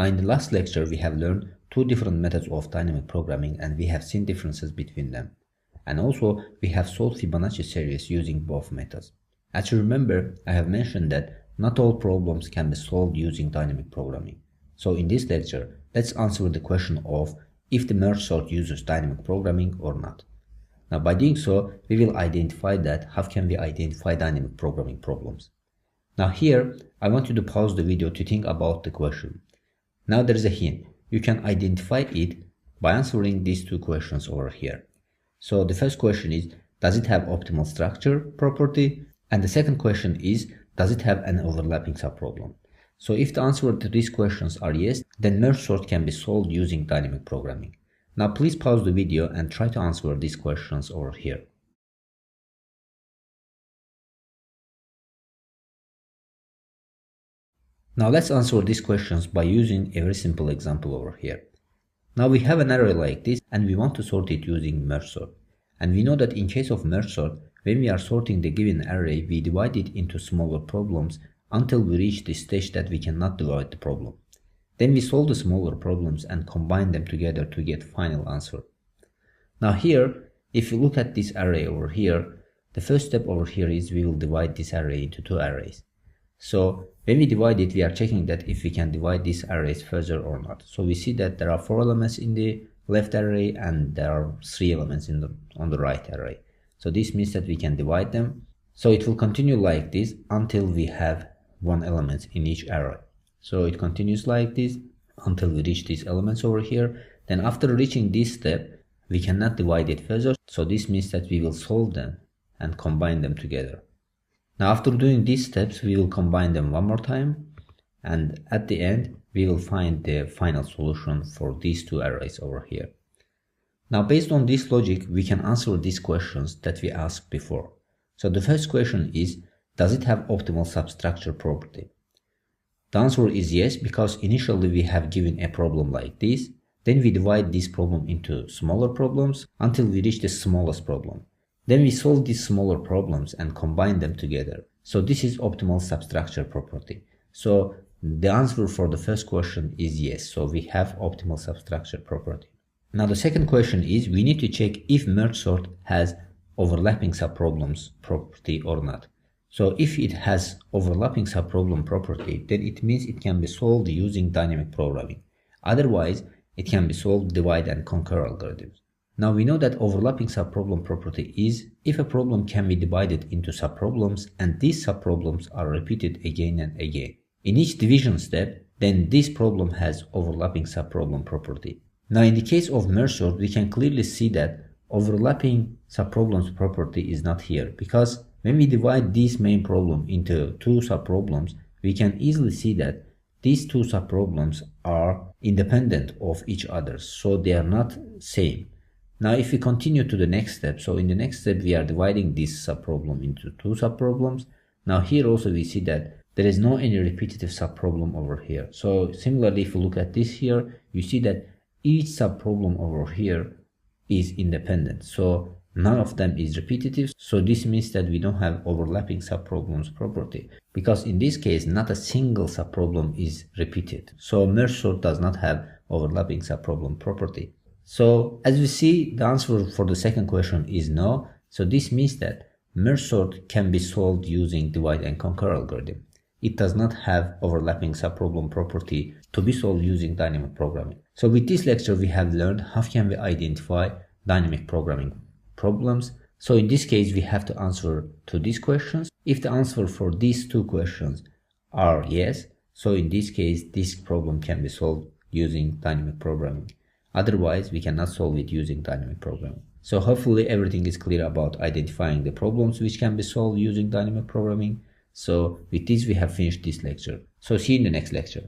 Now in the last lecture we have learned two different methods of dynamic programming and we have seen differences between them. And also we have solved Fibonacci series using both methods. As you remember, I have mentioned that not all problems can be solved using dynamic programming. So in this lecture, let's answer the question of if the merge sort uses dynamic programming or not. Now by doing so, we will identify that how can we identify dynamic programming problems. Now here, I want you to pause the video to think about the question. Now there is a hint. You can identify it by answering these two questions over here. So the first question is, does it have optimal structure property? And the second question is, does it have an overlapping subproblem? So if the answer to these questions are yes, then merge sort can be solved using dynamic programming. Now please pause the video and try to answer these questions over here. Now let's answer these questions by using a very simple example over here. Now we have an array like this and we want to sort it using merge sort. And we know that in case of merge sort, when we are sorting the given array, we divide it into smaller problems until we reach the stage that we cannot divide the problem. Then we solve the smaller problems and combine them together to get final answer. Now here, if you look at this array over here, the first step over here is we will divide this array into two arrays. So when we divide it, we are checking that if we can divide these arrays further or not. So we see that there are 4 elements in the left array and there are 3 elements on the right array. So this means that we can divide them. So it will continue like this until we have 1 element in each array. So it continues like this until we reach these elements over here. Then after reaching this step, we cannot divide it further. So this means that we will solve them and combine them together. Now after doing these steps, we will combine them one more time, and at the end we will find the final solution for these two arrays over here. Now based on this logic, we can answer these questions that we asked before. So the first question is, does it have optimal substructure property? The answer is yes, because initially we have given a problem like this, then we divide this problem into smaller problems until we reach the smallest problem. Then we solve these smaller problems and combine them together. So this is optimal substructure property. So the answer for the first question is yes. So we have optimal substructure property. Now the second question is, we need to check if merge sort has overlapping subproblems property or not. So if it has overlapping subproblem property, then it means it can be solved using dynamic programming. Otherwise, it can be solved divide and conquer algorithms. Now we know that overlapping subproblem property is if a problem can be divided into subproblems and these subproblems are repeated again and again. In each division step, then this problem has overlapping subproblem property. Now in the case of merge sort, we can clearly see that overlapping subproblems property is not here, because when we divide this main problem into two subproblems, we can easily see that these two subproblems are independent of each other, so they are not same. Now if we continue to the next step, so in the next step we are dividing this subproblem into two subproblems. Now here also we see that there is no any repetitive subproblem over here. So similarly, if you look at this here, you see that each subproblem over here is independent. So none of them is repetitive. So this means that we don't have overlapping subproblems property, because in this case not a single subproblem is repeated. So merge sort does not have overlapping subproblem property. So as we see, the answer for the second question is no. So this means that merge sort can be solved using divide and conquer algorithm. It does not have overlapping subproblem property to be solved using dynamic programming. So with this lecture, we have learned how can we identify dynamic programming problems. So in this case, we have to answer to these questions. If the answer for these two questions are yes, so in this case, this problem can be solved using dynamic programming. Otherwise, we cannot solve it using dynamic programming. So hopefully everything is clear about identifying the problems which can be solved using dynamic programming. So with this, we have finished this lecture. So see you in the next lecture.